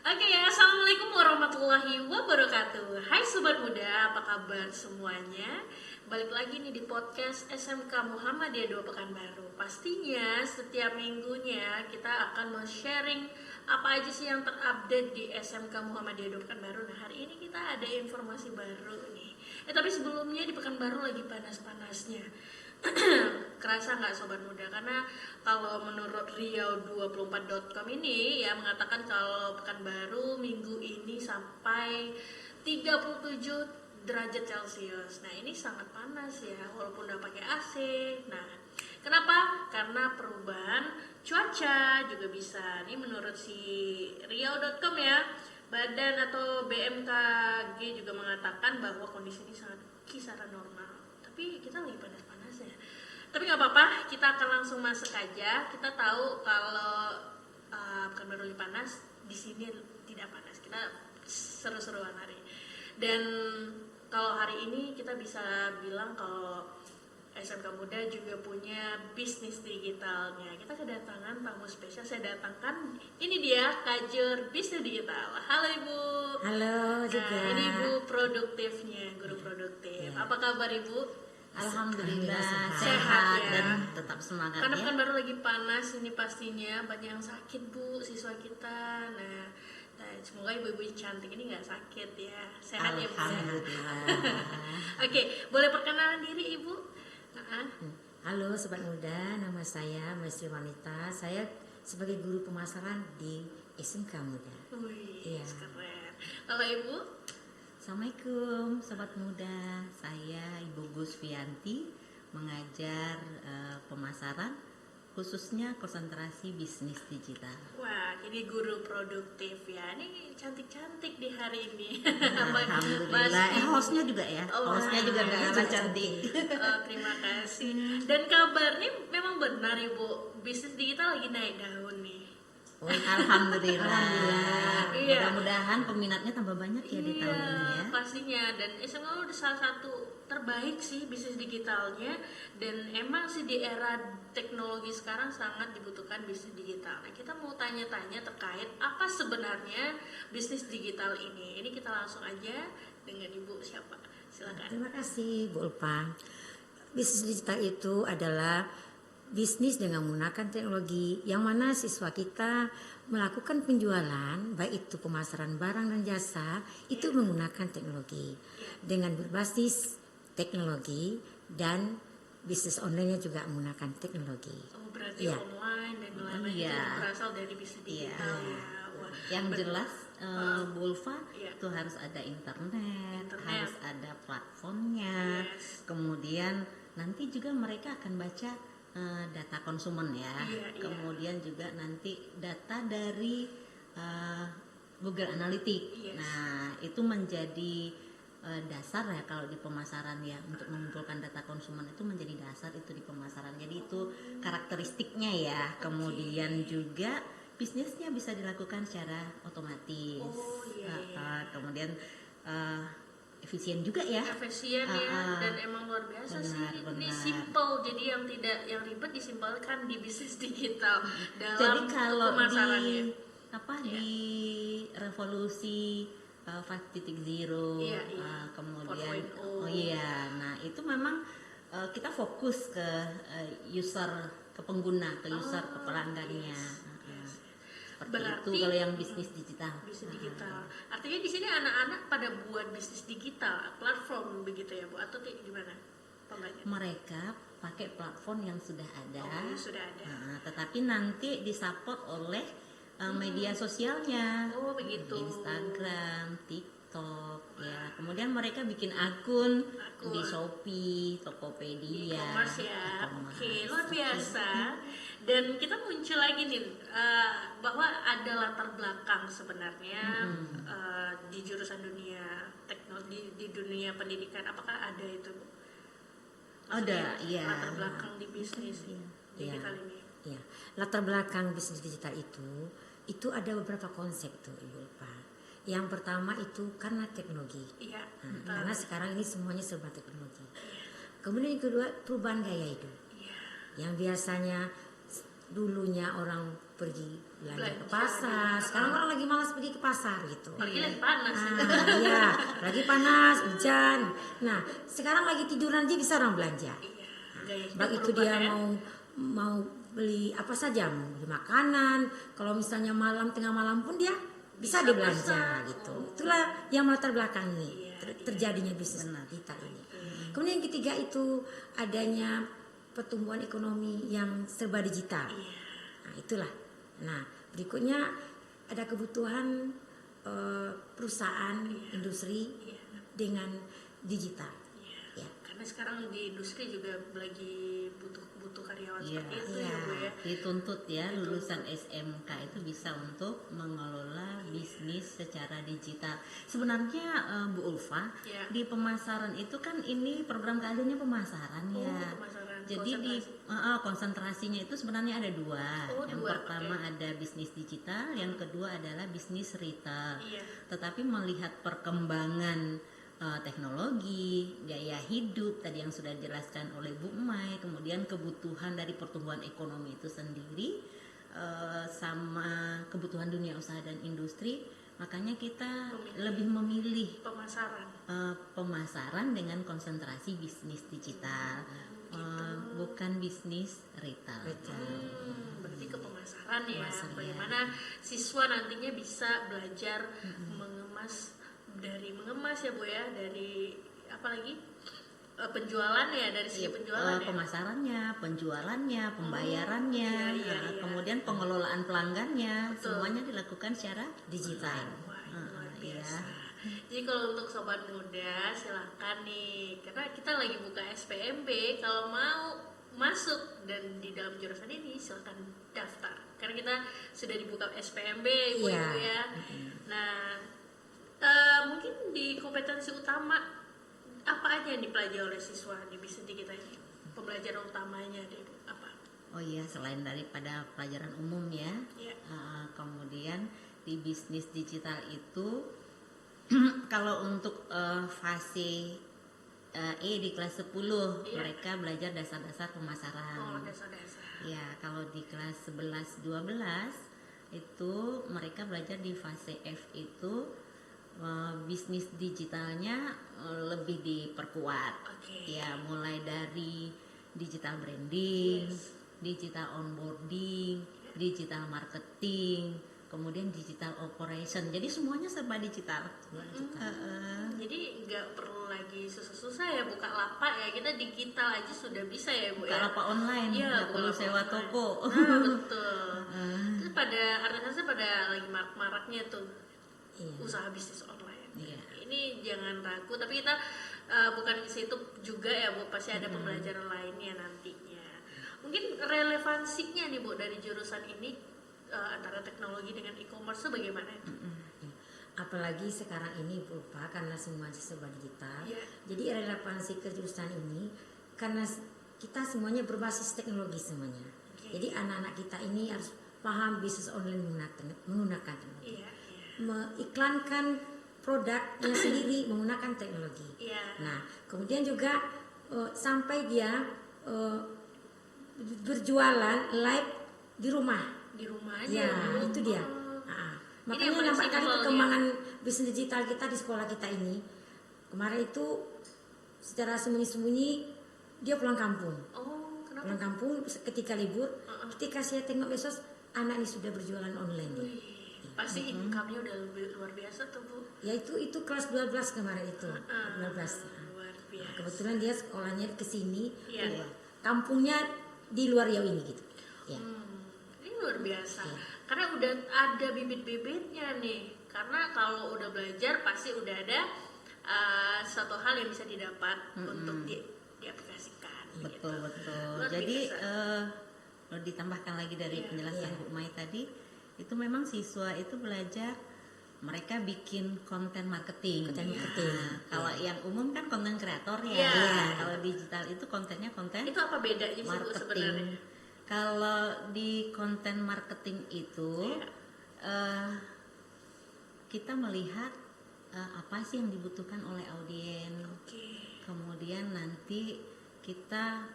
Oke ya, Assalamualaikum warahmatullahi wabarakatuh. Hai Sobat Muda, apa kabar semuanya? Balik lagi nih di podcast SMK Muhammadiyah 2 Pekanbaru. Pastinya setiap minggunya kita akan sharing apa aja sih yang terupdate di SMK Muhammadiyah 2 Pekanbaru. Nah, hari ini kita ada informasi baru nih. Tapi sebelumnya di Pekanbaru lagi panas-panasnya. Kerasa nggak Sobat Muda? Karena kalau menurut Riau24.com ini ya mengatakan kalau Pekanbaru minggu ini sampai 37 derajat Celcius. Nah, ini sangat panas ya walaupun udah pakai AC. Nah, kenapa? Karena perubahan cuaca juga bisa. Ini menurut si Riau.com ya. Badan atau BMKG juga mengatakan bahwa kondisi ini sangat kisaran normal. Tapi kita lagi panas-panas ya. Tapi nggak apa-apa, kita akan langsung masuk aja. Kita tahu kalau Pekanbaru lagi panas, di sini tidak panas. Kita seru-seruan hari. Dan kalau hari ini kita bisa bilang kalau SMK Muda juga punya bisnis digitalnya. Kita kedatangan tamu spesial. Saya datangkan, ini dia Kajur Bisnis Digital. Halo Ibu. Halo juga. Nah, ini Ibu produktifnya, guru produktif. Apa kabar Ibu? Alhamdulillah sehat ya. dan tetap semangat. Karena ya. kan baru lagi panas ini pastinya banyak yang sakit Bu, siswa kita. Nah semoga ibu-ibu cantik ini nggak sakit ya, sehat ya Bu. Alhamdulillah. Oke, boleh perkenalan diri Ibu? Halo Sobat Muda, nama saya Mesri Wanita. Saya sebagai guru pemasaran di SMK Muda. Wih, Iya. keren. Kalau Ibu? Assalamualaikum Sobat Muda. Saya Ibu Gus Fianti, mengajar pemasaran khususnya konsentrasi bisnis digital. Wah, jadi guru produktif ya. Ini cantik-cantik di hari ini. Alhamdulillah. Hostnya juga ya. Hostnya juga nggak kalah cantik. Terima kasih. Dan kabarnya memang benar Ibu, bisnis digital lagi naik daun nih. Oh, Alhamdulillah. Iya. Mudah-mudahan peminatnya tambah banyak ya di tahun ini ya. Pastinya, dan SMK udah salah satu terbaik sih bisnis digitalnya, dan emang sih di era teknologi sekarang sangat dibutuhkan bisnis digital. Nah, kita mau tanya-tanya terkait apa sebenarnya bisnis digital ini. Ini kita langsung aja dengan Ibu siapa? Silakan. Terima kasih Bu Ulfa. Bisnis digital itu adalah bisnis dengan menggunakan teknologi yang mana siswa kita melakukan penjualan baik itu pemasaran barang dan jasa itu menggunakan teknologi dengan berbasis teknologi, dan bisnis online-nya juga menggunakan teknologi. Oh, berarti online dan lain-lain itu berasal dari bisnis digital ya. Wah, yang jelas Bu Ulfa itu harus ada internet, harus ada platformnya, kemudian nanti juga mereka akan baca data konsumen ya, kemudian juga nanti data dari Google Analytics. Nah, itu menjadi dasar ya kalau di pemasaran ya, untuk mengumpulkan data konsumen itu menjadi dasar itu di pemasaran. Jadi itu karakteristiknya ya. Kemudian juga bisnisnya bisa dilakukan secara otomatis. Kemudian efisien juga ya. Efisien ya, dan emang luar biasa sih. Ini simple, jadi yang tidak yang ribet disimpelkan di bisnis digital dalam jadi kalau pemasarannya. Di revolusi 5.0 kemudian nah itu memang kita fokus ke user, ke pengguna, ke user, ke pelanggannya. Berarti itu kalau yang bisnis digital. Bisnis digital. Artinya di sini anak-anak pada buat bisnis digital, platform begitu ya Bu, atau gimana? Mereka pakai platform yang sudah ada. Sudah ada. Tetapi nanti disupport oleh media sosialnya. Oh, begitu. Instagram, TikTok ya. Kemudian mereka bikin akun di Shopee, Tokopedia. E-commerce ya. Oke, luar biasa. Dan kita muncul lagi nih bahwa ada latar belakang sebenarnya di jurusan dunia teknologi, di dunia pendidikan. Apakah ada itu? Ada, iya. Latar belakang di bisnis digital ini. Ya, latar belakang bisnis digital itu ada beberapa konsep tuh Ibu Ulfa. Yang pertama itu karena teknologi. Iya. Karena sekarang ini semuanya serba teknologi. Kemudian yang kedua perubahan gaya hidup. Yang biasanya dulunya orang pergi belanja ke pasar, sekarang orang lagi malas pergi ke pasar gitu. Lagi panas. Iya, lagi panas, hujan. Nah, sekarang lagi tiduran aja bisa orang belanja. Baik itu dia mau beli apa saja, mau beli makanan, kalau misalnya tengah malam pun dia bisa dibelanja gitu. Itulah yang melatar belakangi terjadinya bisnis digital ini. Kemudian yang ketiga itu adanya pertumbuhan ekonomi yang serba digital. Nah, itulah. Nah, berikutnya ada kebutuhan perusahaan industri dengan digital. Karena sekarang di industri juga lagi butuh karyawan seperti itu ya Bu ya. Dituntut ya lulusan SMK itu bisa untuk mengelola bisnis secara digital. Sebenarnya Bu Ulfa di pemasaran itu kan ini program keahliannya pemasaran ya. Jadi di konsentrasinya itu sebenarnya ada dua. Yang pertama ada bisnis digital, yang kedua adalah bisnis retail. Tetapi melihat perkembangan teknologi, gaya hidup tadi yang sudah dijelaskan oleh Bu Mai, kemudian kebutuhan dari pertumbuhan ekonomi itu sendiri sama kebutuhan dunia usaha dan industri, makanya kita lebih memilih pemasaran dengan konsentrasi bisnis digital, bukan bisnis retail. Berarti ke pemasaran ya, bagaimana siswa nantinya bisa belajar mengemas ya Bu ya, dari apa lagi penjualan ya, dari segi penjualan pemasarannya, penjualannya, pembayarannya, kemudian pengelolaan pelanggannya, semuanya dilakukan secara digital. Jadi kalau untuk sobat muda silahkan nih, karena kita lagi buka SPMB, kalau mau masuk dan di dalam jurusan ini silahkan daftar, karena kita sudah dibuka SPMB Ibu ya. Nah, mungkin di kompetensi utama apa aja yang dipelajari oleh siswa di bisnis digital ini? Pembelajaran utamanya deh apa? Oh iya, selain daripada pelajaran umum ya, kemudian di bisnis digital itu kalau untuk fase E di kelas 10 mereka belajar dasar-dasar pemasaran. Ya, kalau di kelas 11-12 itu mereka belajar di fase F itu bisnis digitalnya lebih diperkuat. Ya, mulai dari digital branding, digital onboarding, digital marketing, kemudian digital operation. Jadi semuanya serba digital. Jadi nggak perlu lagi susah-susah ya buka lapak ya, kita digital aja sudah bisa ya Bu. Buka lapak online, nggak perlu sewa toko. Betul. Itu pada artis-artis pada lagi marak-maraknya tuh usaha bisnis online. Ini jangan ragu, tapi kita bukan di situ juga ya Bu, pasti ada pembelajaran lainnya nantinya. Mungkin relevansinya nih Bu dari jurusan ini antara teknologi dengan e-commerce bagaimana? Apalagi sekarang ini berupa karena semua serba digital. Jadi relevansi ke jurusan ini karena kita semuanya berbasis teknologi semuanya. Jadi anak-anak kita ini harus paham bisnis online menggunakan teknologi. Mengiklankan produknya sendiri menggunakan teknologi. Nah, kemudian juga sampai dia berjualan live di rumah. Ya, itu dia. Makanya nampak kali perkembangan bisnis digital kita di sekolah kita ini. Kemarin itu secara sembunyi-sembunyi dia pulang kampung. Kenapa? Pulang kampung ketika libur, ketika saya tengok medsos, anak ini sudah berjualan online. Pasti income-nya udah lebih luar biasa tuh Bu. Ya itu kelas 12 kemarin itu. 12. Luar biasa. Kebetulan dia sekolahnya ke sini, kampungnya di luar Riau ini gitu. Ini luar biasa. Karena udah ada bibit-bibitnya nih. Karena kalau udah belajar pasti udah ada satu hal yang bisa didapat untuk diaplikasikan. Betul. Jadi ditambahkan lagi dari penjelasan Bu Mai tadi, itu memang siswa itu belajar, mereka bikin konten marketing. Kalau yang umum kan konten kreator ya. Kalau digital itu kontennya konten. Itu apa bedanya sih Bu sebenarnya? Kalau di konten marketing itu kita melihat apa sih yang dibutuhkan oleh audiens. Kemudian nanti kita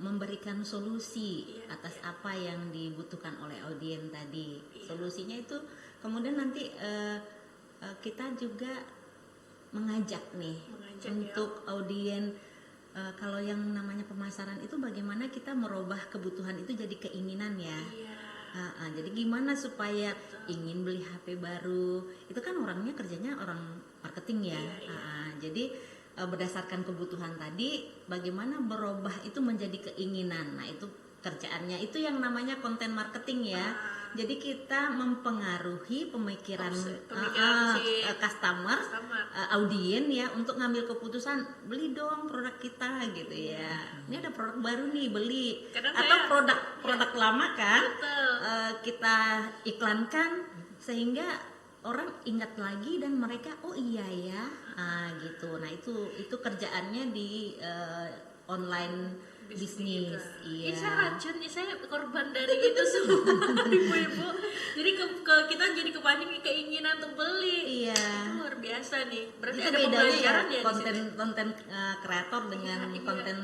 memberikan solusi Iya, atas iya. apa yang dibutuhkan oleh audien tadi. Iya. Solusinya itu kemudian nanti kita juga mengajak nih Mengajak, untuk audien. Kalau yang namanya pemasaran itu bagaimana kita merubah kebutuhan itu jadi keinginan ya. Iya. Jadi gimana supaya ingin beli HP baru, itu kan orangnya kerjanya orang marketing ya. Iya. Jadi berdasarkan kebutuhan tadi, bagaimana berubah itu menjadi keinginan. Nah itu kerjaannya, itu yang namanya konten marketing ya. Jadi kita mempengaruhi pemikiran si customer, audien ya, untuk ngambil keputusan beli dong produk kita gitu ya. Ini ada produk baru nih, beli. Kadang Atau saya- produk lama kan Betul. kita iklankan sehingga orang ingat lagi dan mereka oh iya ya, gitu. Nah itu kerjaannya di online bisnis. Iya. Iya. Saya racun, saya korban dari itu semua ibu-ibu. Jadi kita jadi kepancing keinginan untuk beli. Iya. Itu luar biasa nih. Berarti Itu ada bedanya pembelajaran ya ya di konten sini? konten kreator dengan Iya. konten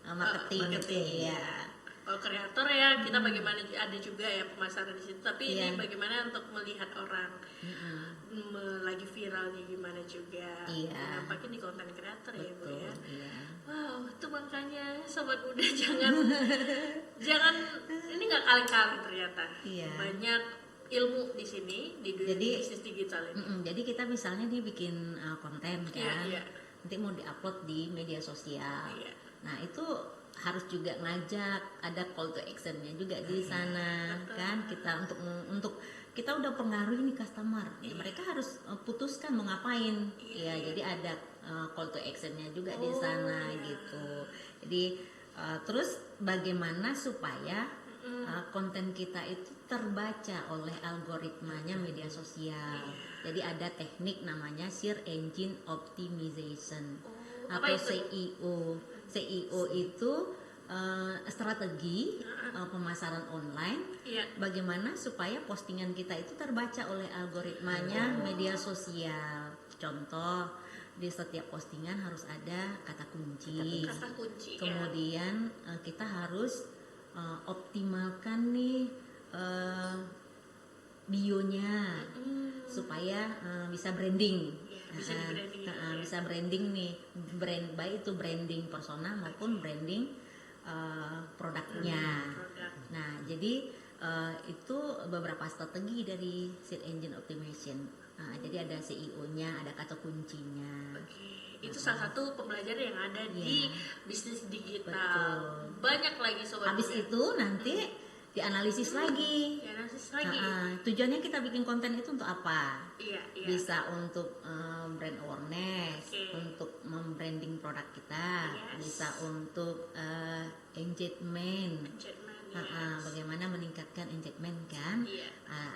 marketing. Marketing. Iya. Kalau kreator ya kita bagaimana, ada juga ya pemasaran di situ. Tapi Iya. ini bagaimana untuk melihat orang lagi viralnya gimana juga. Iya. Nampakin di konten kreator ya ibu Betul. ya. Iya. Wow, itu makanya sobat muda jangan ini nggak kaleng-kaleng ternyata. Iya. Banyak ilmu di sini di dunia Jadi, bisnis digital ini. Jadi kita misalnya nih bikin konten kan, Iya. nanti mau diupload di media sosial. Iya. Nah itu harus juga ngajak, ada call to actionnya juga di sana kan, kita untuk kita udah pengaruhi nih customer, ya, mereka harus putuskan mau ngapain. Ya jadi ada call to actionnya juga di sana gitu. Jadi terus bagaimana supaya konten kita itu terbaca oleh algoritmanya media sosial. Jadi ada teknik namanya Search Engine Optimization atau SEO. SEO itu strategi pemasaran online. Iya. Bagaimana supaya postingan kita itu terbaca oleh algoritmanya media sosial. Contoh, di setiap postingan harus ada kata kunci. Kata kunci. Kemudian kita harus optimalkan nih bionya supaya bisa branding. Bisa di-branding ya. Bisa branding nih, baik itu branding persona maupun branding produknya. Produk. Nah, jadi itu beberapa strategi dari Search Engine Optimization. Jadi ada SEO-nya, ada kata kuncinya. Oke, itu salah satu pembelajaran yang ada di bisnis digital. Betul. Banyak lagi sobat. Habis muda. itu nanti dianalisis lagi. Dianalisis lagi. Tujuannya kita bikin konten itu untuk apa? Iya. Bisa untuk brand awareness, Oke. untuk membranding produk kita, Yes. bisa untuk engagement. Engagement, Bagaimana meningkatkan engagement kan? Iya.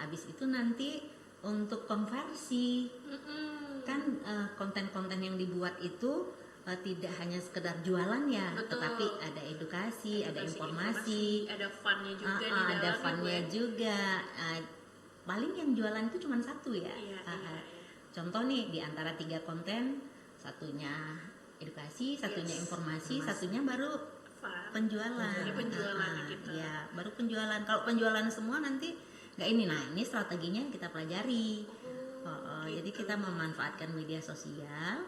Habis itu nanti untuk konversi kan, konten-konten yang dibuat itu tidak hanya sekedar jualan ya, Betul. tetapi ada edukasi, ada informasi, ada funnya juga di ada dalam funnya ibu ya. juga. Paling yang jualan itu cuma satu ya. Iya, iya. Contoh nih, di antara 3 konten, satunya edukasi, satunya informasi, satunya baru Fun. penjualan. Jadi penjualan gitu. Ya, baru penjualan. Kalau penjualan semua nanti nggak ini. Nah, ini strateginya yang kita pelajari. Jadi kita memanfaatkan media sosial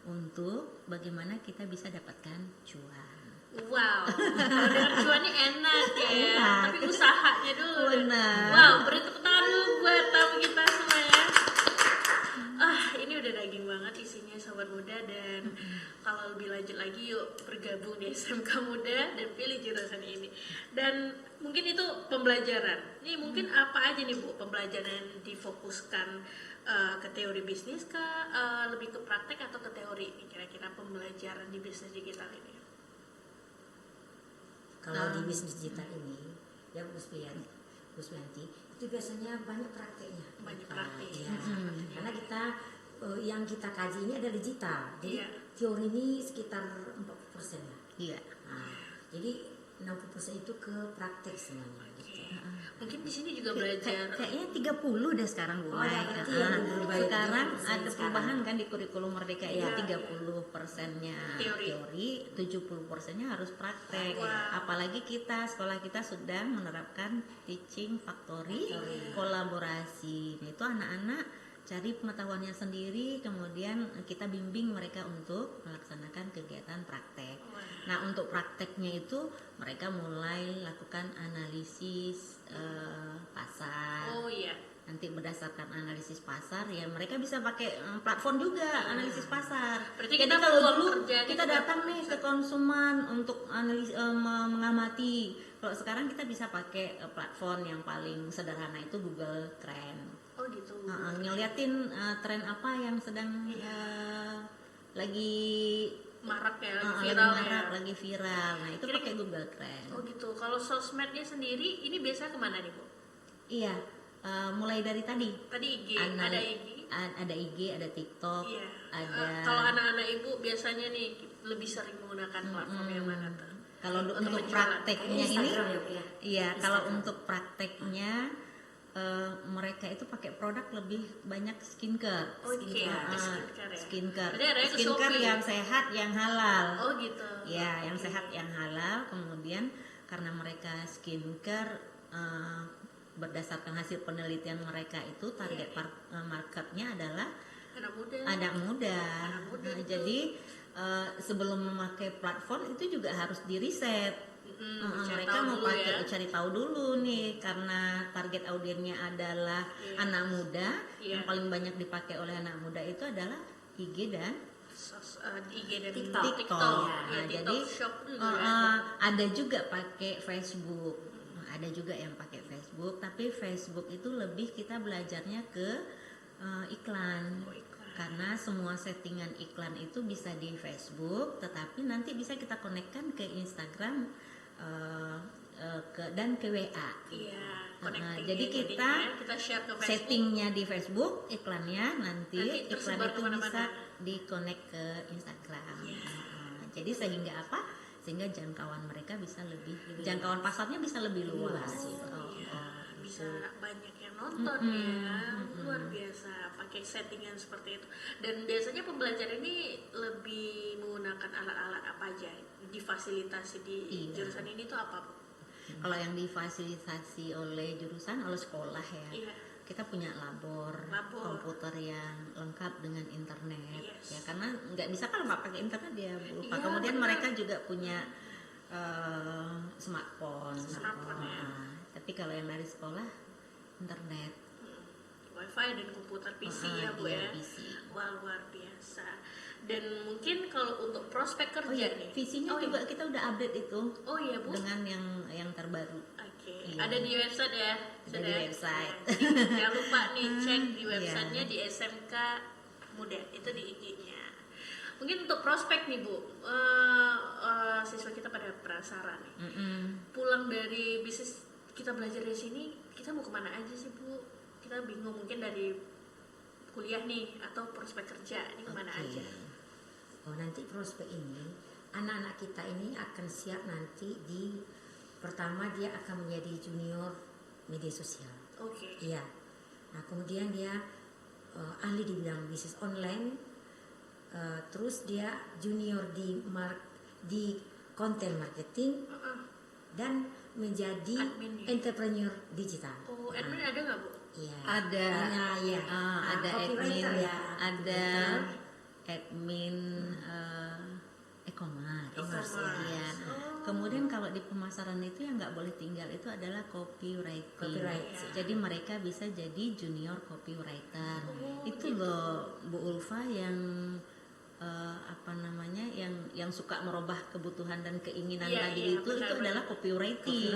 untuk bagaimana kita bisa dapatkan cuan. Wow, dengan cuannya enak ya, Enak. tapi usahanya dulu. Benar. Wow, beri tepuk tangan dulu buat tamu kita semua ya. Ini udah daging banget isinya sobat muda, dan kalau lebih lanjut lagi yuk bergabung di SMK Muda dan pilih jurusan ini. Dan mungkin itu pembelajaran. Nih mungkin apa aja nih Bu pembelajaran yang difokuskan ke teori bisnis kah, lebih ke praktek atau ke teori ini kira-kira pembelajaran di bisnis digital ini? Kalau di bisnis digital ini, ya Bu Sbianti, itu biasanya banyak prakteknya. Banyak praktek. Ya. Karena kita yang kita kaji ini adalah digital. Jadi Iya. teori ini sekitar 40% lah. Iya. Nah, jadi 60% itu ke praktek semuanya gitu. Mungkin di sini juga belajar. Kayaknya 30 deh sekarang Bu. Sekarang ada perubahan kan di kurikulum Merdeka ini 30%-nya teori, 70%-nya harus praktek. Apalagi sekolah kita sudah menerapkan teaching factory, kolaborasi. Nah, itu anak-anak cari pengetahuannya sendiri, kemudian kita bimbing mereka untuk melaksanakan kegiatan praktek. Nah, untuk prakteknya itu mereka mulai lakukan analisis pasar. Nanti berdasarkan analisis pasar ya mereka bisa pakai platform juga analisis pasar. Berarti jadi kalau dulu kita datang nih ke konsumen untuk mengamati. Kalau sekarang kita bisa pakai platform yang paling sederhana itu Google Trend. Oh gitu. Ngeliatin tren apa yang sedang lagi marak ya, viral lagi viral. Nah itu pakai Google Trend. Oh gitu. Kalau sosmednya sendiri ini biasa kemana nih Bu? Iya, mulai dari tadi IG, ada IG, ada TikTok, ada. Kalau anak-anak ibu biasanya nih lebih sering menggunakan platform yang mana tuh? Kalau untuk prakteknya ini, kalau untuk prakteknya mereka itu pakai produk lebih banyak skincare. Skincare yang sehat, yang halal. Oh gitu. Ya, yang sehat, yang halal. Kemudian karena mereka skincare berdasarkan hasil penelitian mereka itu target marketnya adalah anak muda. Nah, jadi sebelum memakai platform itu juga harus diriset. Mereka mau pakai cari tahu dulu nih karena target audiennya adalah anak muda. Yang paling banyak dipakai oleh anak muda itu adalah IG dan TikTok. Nah, jadi ada juga pakai Facebook. Ada juga yang pakai Facebook, tapi Facebook itu lebih kita belajarnya ke iklan. Karena semua settingan iklan itu bisa di Facebook, tetapi nanti bisa kita konekkan ke Instagram dan ke WA. Jadi kita share ke settingnya di Facebook, iklannya nanti iklan itu bisa dikonek ke Instagram. Jadi sehingga apa? Sehingga jangkauan mereka bisa jangkauan pasarnya bisa lebih luas. Bisa banyak yang nonton luar biasa pakai settingan seperti itu. Dan biasanya pembelajaran ini lebih menggunakan alat-alat apa aja difasilitasi di jurusan ini tuh apa Bu? Kalau yang difasilitasi oleh jurusan oleh sekolah ya. Kita punya labor komputer yang lengkap dengan internet ya, karena nggak bisa kalau nggak pakai internet dia lupa. Kemudian mereka juga punya smartphone. Tapi kalau yang dari sekolah internet, wifi dan komputer PC Bu ya. Wah, luar biasa. Dan mungkin kalau untuk prospek kerja nih visinya juga kita udah update itu Bu dengan yang terbaru. Ada di website ya. Ada di website. Jangan lupa nih cek di websitenya di SMK Muda, itu di IG-nya. Mungkin untuk prospek nih Bu, siswa kita pada penasaran nih. Pulang dari bisnis kita belajar dari sini, kita mau kemana aja sih Bu? Kita bingung, mungkin dari kuliah nih atau prospek kerja ini kemana aja? Nanti prospek ini anak-anak kita ini akan siap nanti pertama dia akan menjadi junior media sosial. Iya. Nah kemudian dia ahli di bidang bisnis online. Terus dia junior di content marketing dan menjadi entrepreneur digital. Admin ada nggak Bu? Iya. Ada. Ada admin. Ada admin e-commerce. Iya. Kemudian kalau di pemasaran itu yang nggak boleh tinggal itu adalah copywriting. Jadi mereka bisa jadi junior copywriter. Itu loh Bu Ulfa yang yang suka merubah kebutuhan dan keinginan tadi itu adalah copywriting.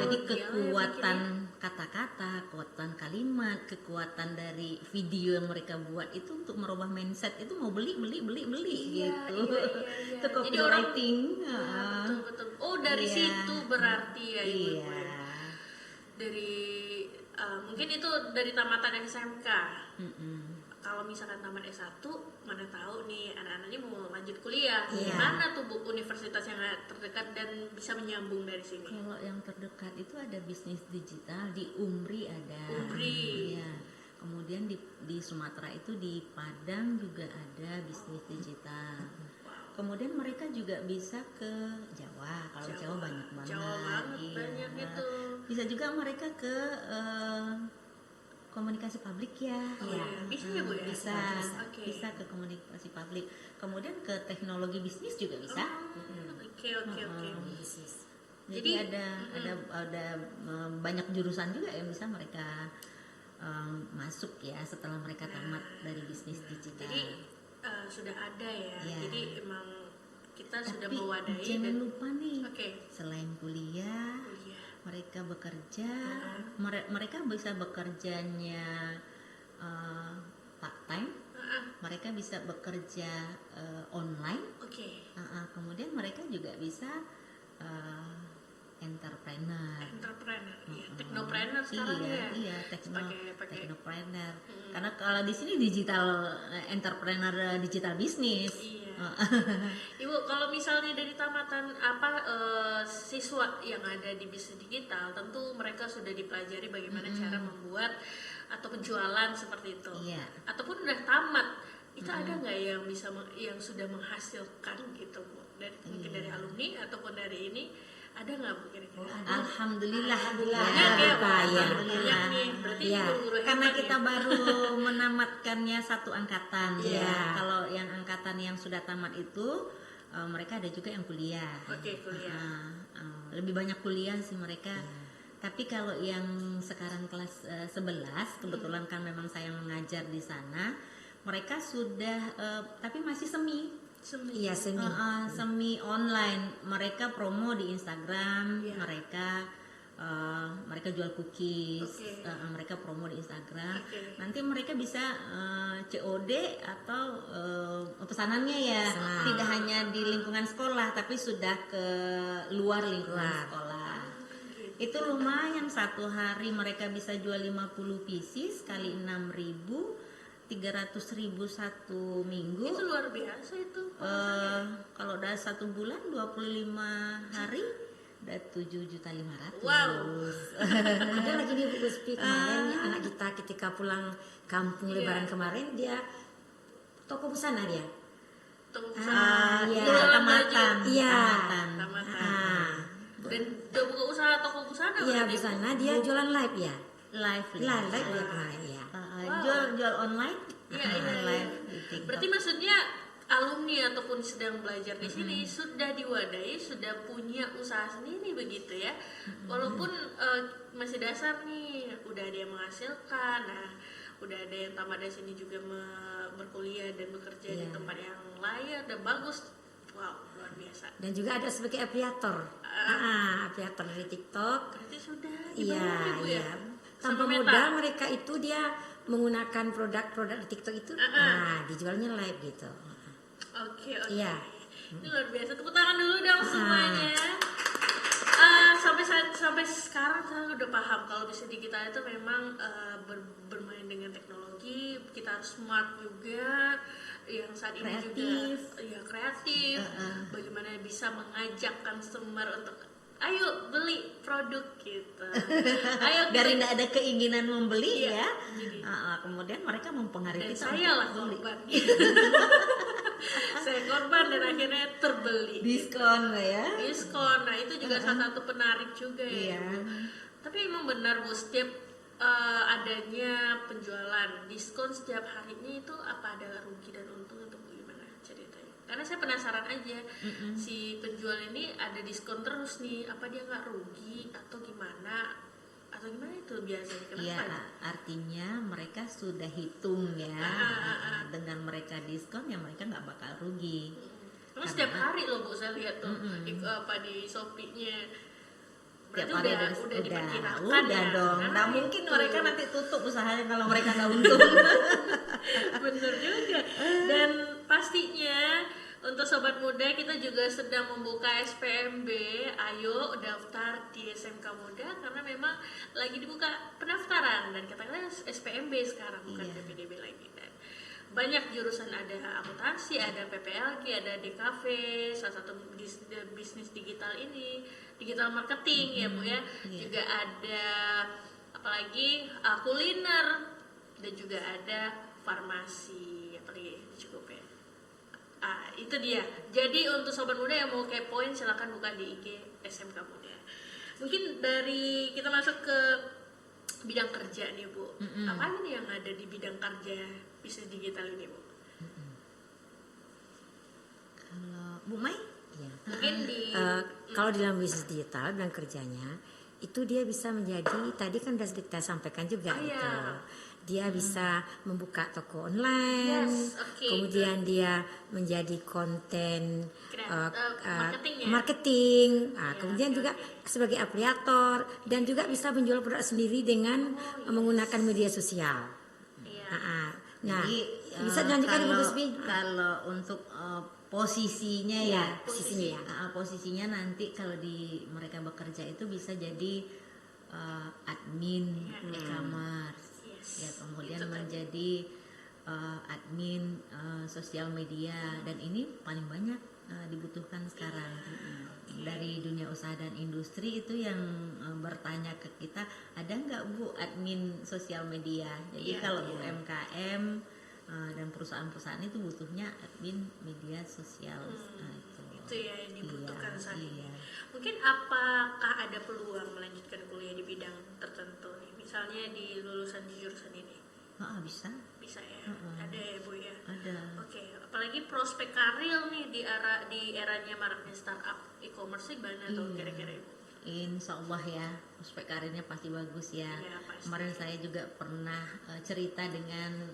Jadi kekuatan kata-kata, kekuatan kalimat, kekuatan dari video yang mereka buat itu untuk merubah mindset itu mau beli gitu. Itu copywriting. Betul. Dari situ berarti ya Ibu. Dari mungkin itu dari tamatan SMK. kalau misalkan tamat S1, mana tahu nih anak-anaknya mau lanjut kuliah. Iya. Mana tuh Bu universitas yang terdekat dan bisa menyambung dari sini? Kalau yang terdekat itu ada bisnis digital di Umri ada. Umri. Iya. Kemudian di Sumatera itu di Padang juga ada bisnis digital. Kemudian mereka juga bisa ke Jawa. Kalau Jawa banyak banget. Jawa banget, Iya. banyak itu. Bisa juga mereka ke komunikasi publik ya. Iya. Bisa ya, Bu, ya? Bisa. Oke. Bisa ke komunikasi publik. Kemudian ke teknologi bisnis juga bisa. Oke. Bisnis. Jadi, Jadi, ada banyak jurusan juga yang bisa mereka masuk ya setelah mereka tamat dari bisnis digital. Jadi sudah ada ya. Iya. Jadi emang kita sudah Tapi mewadahi jangan dan lupa nih, Oke. selain kuliah, mereka bekerja, mereka bisa bekerjanya part time, mereka bisa bekerja online, Oke. kemudian mereka juga bisa entrepreneur. Iya, teknopreneur sekarang ya. Iya, Pakai teknopreneur. Karena kalau di sini digital entrepreneur digital bisnis. Iya. Ibu, kalau misalnya dari tamatan siswa yang ada di bisnis digital, tentu mereka sudah dipelajari bagaimana cara membuat atau penjualan seperti itu. Iya. Ataupun udah tamat, itu ada nggak yang bisa yang sudah menghasilkan gitu, Bu? Mungkin dari alumni ataupun dari ini, ada nggak Bu kira-kira? Alhamdulillah. Banyak ya, Bu? Iya. Banyak nih. Berarti Iya. guru-guru Karena hebat kita ya? baru menamatkannya satu angkatan Iya. ya. Kalau yang angkatan yang sudah tamat itu mereka ada juga yang kuliah. Oke, kuliah. Lebih banyak kuliah sih mereka. Tapi kalau yang sekarang kelas 11, kebetulan kan memang saya mengajar di sana, mereka sudah tapi masih semi. Iya, semi. Semi online. Mereka promo di Instagram, Iya. mereka jual cookies, Oke. mereka promo di Instagram. Oke. Nanti mereka bisa COD atau pesanannya ya, Pesanan. tidak hanya di lingkungan sekolah, tapi sudah ke luar lingkungan Luar. sekolah. Itu lumayan, satu hari mereka bisa jual 50 pieces kali 6.000, 300.000 satu minggu. Itu luar biasa itu. Kalau udah 1 bulan 25 hari udah 7.500.000. Wow. Ada lagi nih Bu Guspi kemarin anak kita ketika pulang kampung Iya. Lebaran kemarin, dia toko busana dia. Tunggu Iya. jualan Tamatan. baju. Iya. Tamatan. Ah, Dan udah buka usaha toko busana iya berarti, Bu? busana dia jualan live ya. Live Live dia kemarin ya. jual online. Iya, iya, Live iya. di TikTok. Berarti maksudnya alumni ataupun sedang belajar di sini sudah diwadahi, sudah punya usaha sendiri begitu ya. Walaupun masih dasar nih, udah ada yang menghasilkan. Nah, udah ada yang tamat dari sini juga berkuliah dan bekerja di Iya. tempat yang layak dan bagus. Wow, luar biasa. Dan juga ada sebagai afiliator. Afiliator dari TikTok. Berarti sudah Iya, dibayar ya, Bu ya? iya. Tanpa Sama Meta. modal mereka itu dia menggunakan produk-produk di TikTok itu, dijualnya live gitu. Oke. Iya. Ini luar biasa. Tepuk tangan dulu dong semuanya. Sampai sekarang saya udah paham kalau bisa digital itu memang bermain dengan teknologi, kita harus smart juga. Yang saat ini Kreatif. juga ya kreatif. Bagaimana bisa mengajak customer untuk ayo beli produk gitu. Ayo Dari tidak ada keinginan membeli Iya, ya, jadi. kemudian mereka mempengaruhi dan kita saya lah untuk beli. korban. Saya korban dan akhirnya terbeli. Diskon ya. Diskon, nah itu juga salah satu penarik juga ya. Iya. Bu. Tapi emang benar Bu, setiap adanya penjualan diskon setiap harinya itu apa ada rugi dan untung atau gimana ceritanya? Karena saya penasaran aja, si penjual ini ada diskon terus nih, apa dia nggak rugi atau gimana? Atau gimana itu biasanya? Kenapa? Iya, artinya mereka sudah hitung ya. Dengan mereka diskon ya mereka nggak bakal rugi. Terus setiap hari loh Bu, saya lihat tuh di Shopee-nya. Tiap Berarti hari udah diperkirakan udah ya? dong. Karena Nggak mungkin itu. mereka nanti tutup usahanya kalau mereka nggak untung. Bener juga. Dan pastinya untuk sobat muda kita juga sedang membuka SPMB. Ayo daftar di SMK Muda karena memang lagi dibuka pendaftaran dan katakanlah SPMB sekarang bukan Iya. PPDB lagi. Dan banyak jurusan, ada akuntansi, ada PPLG, ada DKV, salah satu bisnis digital ini, digital marketing ya Bu ya. Juga ada apalagi kuliner, dan juga ada farmasi, apalagi cukup ya. Itu dia. Jadi untuk sobat muda yang mau kepoin silakan buka di IG SMK Muda. Mungkin dari kita masuk ke bidang kerja nih Bu. Apa aja nih yang ada di bidang kerja bisnis digital ini Bu? Kalau Bu Mai? Ya. Mungkin di Kalau dalam bisnis digital dan kerjanya itu dia bisa menjadi, tadi kan sudah kita sampaikan juga gitu. Dia bisa membuka toko online, kemudian dia menjadi konten marketing, kemudian juga sebagai afiliator, dan juga bisa menjual produk sendiri dengan menggunakan media sosial. Nah, Jadi, bisa dilanjutkan Ibu Gusmi? Kalau untuk posisinya ya, posisinya nanti kalau di mereka bekerja itu bisa jadi admin e-commerce, ya kemudian menjadi admin sosial media, dan ini paling banyak dibutuhkan sekarang. Dari dunia usaha dan industri itu yang bertanya ke kita, ada nggak Bu admin sosial media? Jadi kalau UMKM dan perusahaan-perusahaan itu butuhnya admin media sosial. Itu ya yang dibutuhkan saat ini. Mungkin apakah ada peluang melanjutkan kuliah di bidang tertentu nih? Misalnya di lulusan di jurusan ini? Bisa ya. Ada ya Bu ya. Ada. Oke, apalagi prospek karir nih di eranya maraknya startup e-commerce gimana tuh kira-kira Ibu? Insya Allah ya, prospek karirnya pasti bagus ya. Pasti. Kemarin saya juga pernah cerita dengan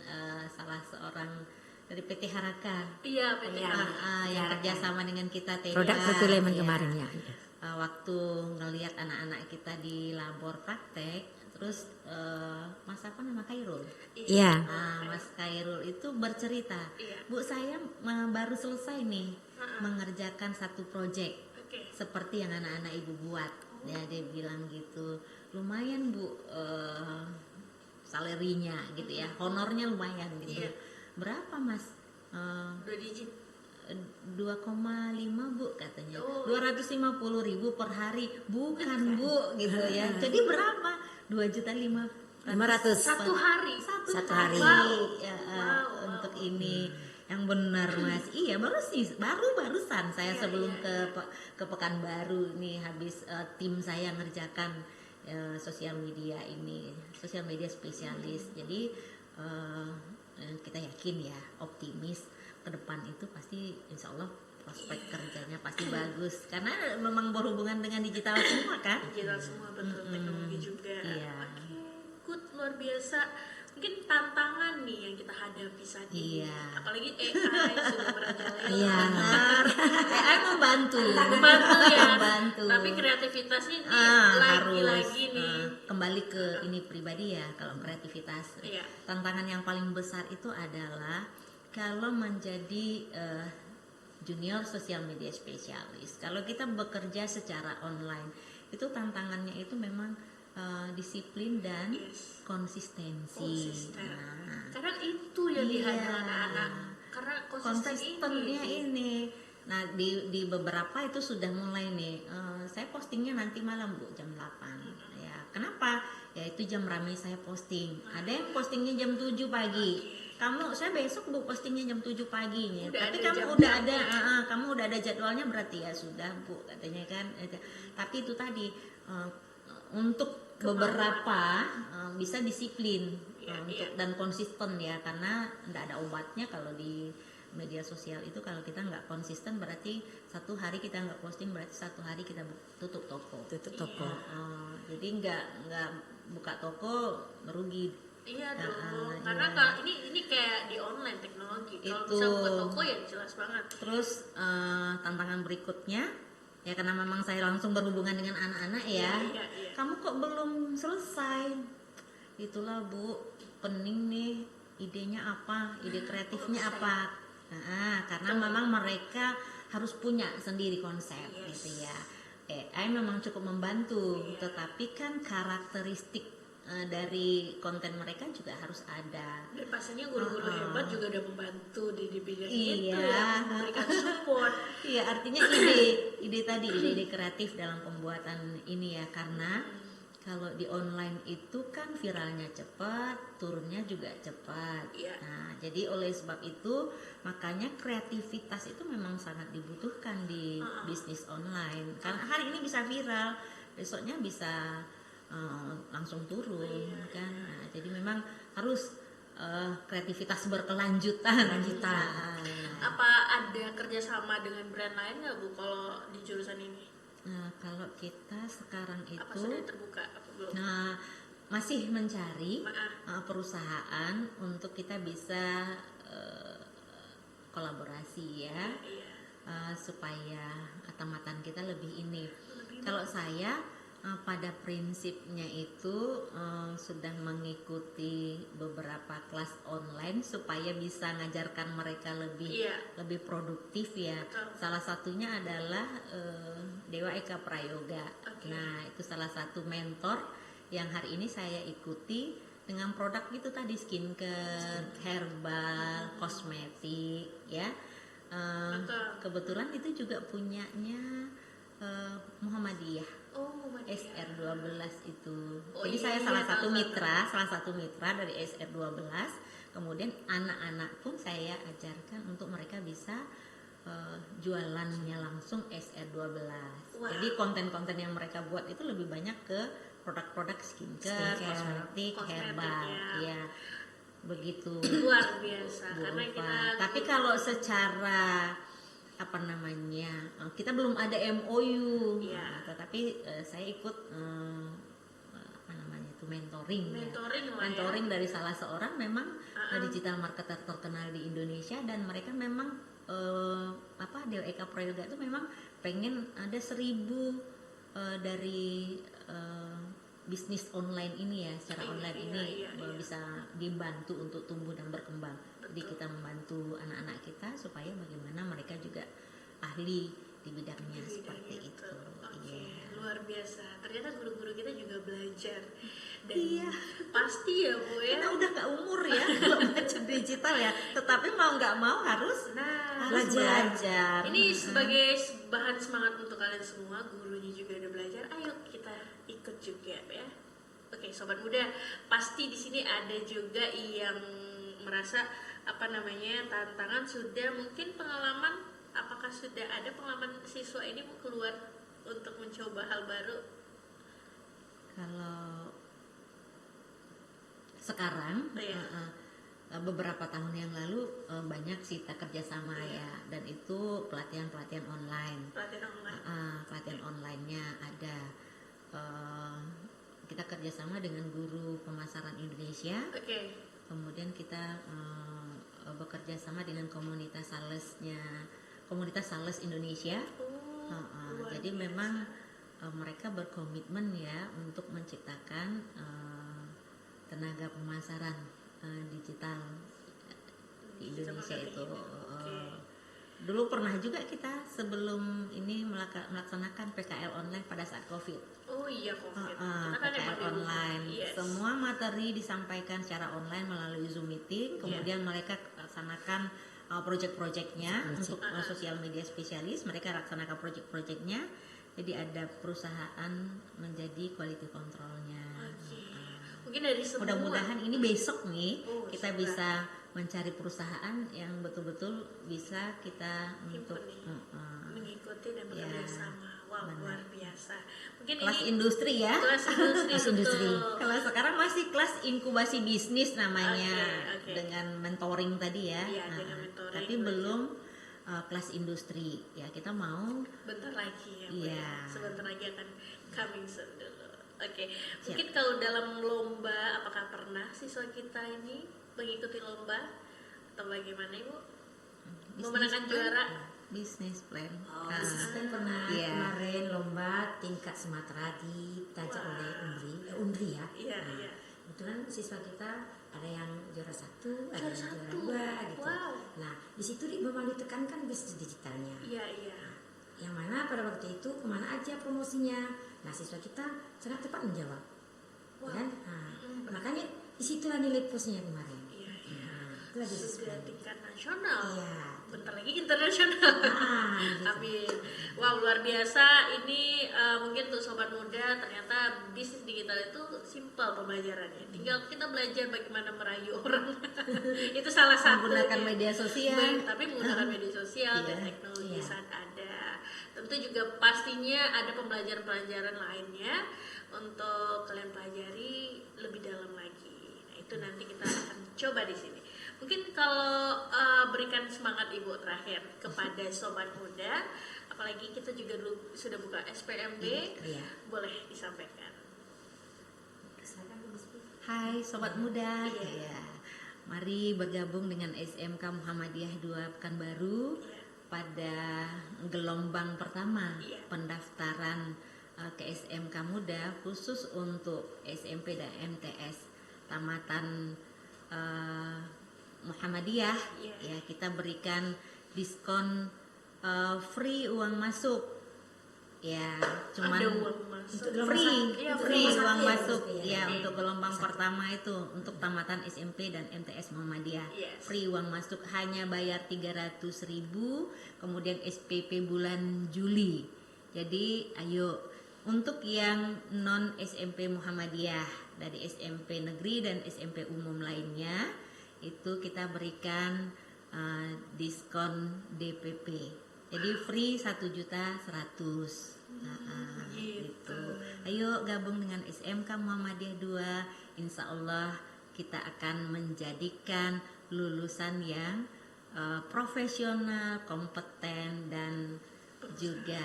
salah seorang dari PT Haraka. Iya, PT Haraka. Yang kerjasama dengan kita Produk perfilman kemarin ya. Waktu ngelihat anak-anak kita di labor praktek, terus Mas apa nama Khairul? Iya. Mas Khairul itu bercerita, Bu saya baru selesai nih mengerjakan satu proyek. Seperti yang anak-anak ibu buat, ya dia bilang gitu, lumayan Bu salarinya gitu ya, honornya lumayan gitu. Berapa Mas? 2 digit. 2,5 Bu katanya, 250.000 per hari, bukan Bu gitu ya. Jadi berapa? 2.500.000 satu hari. Untuk ini. Yang benar Mas, iya barusan saya sebelum ke Pekanbaru nih habis tim saya ngerjakan sosial media ini, sosial media spesialis. Jadi kita yakin ya, optimis ke depan itu pasti insya Allah prospek kerjanya pasti bagus, karena memang berhubungan dengan digital semua kan. Digital semua, betul, teknologi juga. Iya. Good, luar biasa. Mungkin tantangan nih yang kita hadapi saat ini, apalagi AI sudah merajalela. AI membantu ya. Tapi kreativitasnya lagi-lagi nih kembali ke ini pribadi ya. Kalau kreativitas, tantangan yang paling besar itu adalah kalau menjadi junior sosial media spesialis. Kalau kita bekerja secara online, itu tantangannya itu memang disiplin dan konsistensi. Karena itu yang dihadapi anak-anak. Karena konsistennya ini. Nah di beberapa itu sudah mulai nih. Saya postingnya nanti malam Bu jam 8. Ya kenapa? Ya itu jam ramai saya posting. Ada yang postingnya jam 7 pagi. Saya besok Bu postingnya jam 7 paginya. Tapi kamu udah ada jadwalnya, berarti ya sudah Bu katanya kan. Tapi itu tadi untuk beberapa bisa disiplin dan konsisten ya, karena nggak ada obatnya kalau di media sosial itu. Kalau kita nggak konsisten berarti satu hari kita nggak posting, berarti satu hari kita tutup toko. Jadi nggak buka toko merugi. Iya dong, karena kalau ini kayak di online teknologi, kalau bisa buka toko ya jelas banget. Terus tantangan berikutnya ya, karena memang saya langsung berhubungan dengan anak-anak ya. Kamu kok belum selesai? Itulah Bu, pening nih, idenya apa, ide kreatifnya apa. Karena memang mereka harus punya sendiri konsep gitu ya. AI memang cukup membantu, tetapi kan karakteristik dari konten mereka juga harus ada. Dan pastinya guru-guru hebat juga udah membantu di bidang itu Iya. ya, memberikan support. Iya, artinya ide kreatif dalam pembuatan ini ya, karena kalau di online itu kan viralnya cepat, turunnya juga cepat. Iya. Nah, jadi oleh sebab itu makanya kreativitas itu memang sangat dibutuhkan di bisnis online. Karena hari ini bisa viral, besoknya bisa langsung turun kan. Nah, jadi memang harus kreativitas berkelanjutan. Nah, Apa ada kerjasama dengan brand lain nggak Bu kalau di jurusan ini? kalau kita sekarang Apa itu sudah terbuka? Apa belum? masih mencari Maaf. perusahaan untuk kita bisa kolaborasi ya, Iya. supaya ketamatan kita lebih ini. Kalau saya pada prinsipnya itu sudah mengikuti beberapa kelas online supaya bisa ngajarkan mereka lebih produktif ya. Betul. Salah satunya adalah Dewa Eka Prayoga. Oke. Nah, itu salah satu mentor yang hari ini saya ikuti dengan produk itu tadi, skincare, herbal, kosmetik ya. Betul. Kebetulan itu juga punyanya Muhammadiyah. Oh, Muhammadiyah. SR12 itu. Oh, Jadi iya, saya iya, salah tahu. satu mitra dari SR12. Kemudian anak-anak pun saya ajarkan untuk mereka bisa jualannya langsung SR12. Wow. Jadi konten-konten yang mereka buat itu lebih banyak ke produk-produk skincare, kosmetik, herbal, ya. ya. Begitu. Luar biasa. Bu Karena Ulfa. kita Tapi kalau secara apa namanya, kita belum ada MOU. Iya. Nah, tetapi saya ikut apa namanya itu mentoring ya. mentoring Dari salah seorang memang digital marketer terkenal di Indonesia, dan mereka memang Dewa Eka Prayoga itu memang pengen ada 1.000 dari bisnis online ini ya, secara online ini bisa dibantu untuk tumbuh dan berkembang. Jadi kita membantu anak-anak kita supaya bagaimana mereka juga ahli di bidangnya seperti itu. Iya. Luar biasa. Ternyata guru-guru kita juga belajar. Dan Iya. pasti ya Bu ya. Karena udah gak umur ya kalau belajar digital ya, tetapi mau nggak mau harus belajar. Ini sebagai bahan semangat untuk kalian semua, gurunya juga udah belajar. Ayo kita ikut juga ya. Oke, sobat muda, pasti di sini ada juga yang merasa tantangan, sudah mungkin pengalaman. Apakah sudah ada pengalaman siswa ini mau keluar untuk mencoba hal baru? Kalau sekarang beberapa tahun yang lalu banyak sih kita kerjasama ya, dan itu pelatihan online. Pelatihan online-nya ada. Kita kerjasama dengan guru pemasaran Indonesia. Kemudian kita bekerja sama dengan komunitas sales Indonesia. Jadi memang mereka berkomitmen ya untuk menciptakan tenaga pemasaran digital di Indonesia itu. Dulu pernah juga kita sebelum ini melaksanakan PKL online pada saat COVID. Oh iya, COVID. PKL online. Yes. Semua materi disampaikan secara online melalui Zoom meeting. Kemudian mereka laksanakan project-projectnya untuk sosial media spesialis. Mereka laksanakan project-projectnya. Jadi ada perusahaan menjadi quality controlnya. Mungkin dari semua. Mudah-mudahan ini besok nih kita bisa mencari perusahaan yang betul-betul bisa kita untuk mengikuti dan bekerja sama. Wow, luar biasa. Mungkin kelas ini industri ya. Kelas industri. Kalau sekarang masih kelas inkubasi bisnis namanya, dengan mentoring tadi ya. Dengan mentoring, tapi belum kelas industri. Ya, kita mau bentar lagi ya. Iya. Sebentar lagi akan coming soon dulu. Mungkin kalau dalam lomba, apakah pernah siswa kita ini mengikuti lomba atau bagaimana Ibu? Memenangkan juara? Business plan. Business plan pernah kemarin lomba tingkat Sumatera ditajak oleh Undri ya. Iya. Kebetulan siswa kita ada yang juara 1, ada yang juara 2 gitu. Wow. Nah, di situ memang ditekankan bisnis digitalnya. Iya. Yang mana pada waktu itu kemana aja promosinya. Nah, siswa kita sangat tepat menjawab. kan? Nah, makanya disitulah nilai plusnya kemarin. Itulah Sudah tingkat nasional. Iya. Bentar lagi internasional. Gitu. Amin. Wow, luar biasa. Ini mungkin untuk sobat muda, ternyata bisnis digital itu simpel pembelajarannya. Tinggal kita belajar bagaimana merayu orang. Itu salah satu. Menggunakan media sosial. Tapi menggunakan media sosial dan teknologi saat ada. Tentu juga pastinya ada pembelajaran-pembelajaran lainnya untuk kalian pelajari lebih dalam lagi. Nah, itu nanti kita akan coba di sini. Mungkin kalau berikan semangat Ibu terakhir kepada sobat muda, apalagi kita juga dulu sudah buka SPMB, boleh disampaikan. Hai sobat muda, mari bergabung dengan SMK Muhammadiyah 2 Pekanbaru pada gelombang pertama pendaftaran ke SMK Muda khusus untuk SMP dan MTS tamatan Muhammadiyah. Ya, kita berikan diskon free uang masuk. Ya, cuman ada uang masuk. free uang masuk ya untuk gelombang pertama itu untuk tamatan SMP dan MTS Muhammadiyah. Free uang masuk, hanya bayar 300.000, kemudian SPP bulan Juli. Jadi ayo untuk yang non SMP Muhammadiyah dari SMP negeri dan SMP umum lainnya itu kita berikan diskon DPP. Jadi free 1.100.000. Gitu. Ayo gabung dengan SMK Muhammadiyah 2. Insya Allah kita akan menjadikan lulusan yang profesional, kompeten dan juga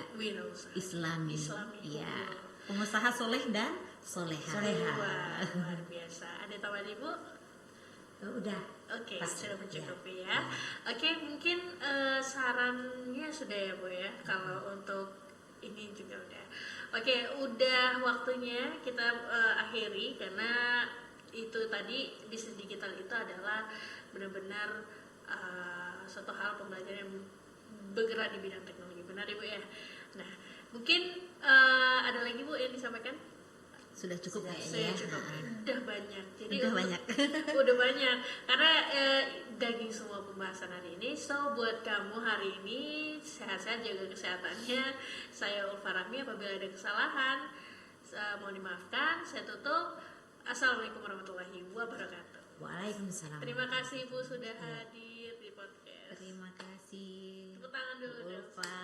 Islami. Ya, pengusaha soleh dan soleha. Luar biasa. Ada tambahan Ibu? Udah. Oke, sudah mencukupi ya. Oke, mungkin sarannya sudah ya Bu ya. Kalau untuk ini juga udah. Oke, udah waktunya kita akhiri karena itu tadi bisnis digital itu adalah benar-benar suatu hal pembelajaran yang bergerak di bidang teknologi. Benar Ibu ya. Nah, mungkin ada lagi Bu yang disampaikan? Sudah cukup Sudah cukup. Udah banyak. Jadi udah banyak. Udah banyak. Karena daging semua pembahasan hari ini. So buat kamu hari ini sehat-sehat, jaga kesehatannya. Saya Ulfa Rahmi, apabila ada kesalahan mohon dimaafkan. Saya tutup. Assalamualaikum warahmatullahi wabarakatuh. Waalaikumsalam. Terima kasih Ibu sudah hadir di podcast. Terima kasih. Tepuk tangan dulu. Ulfa.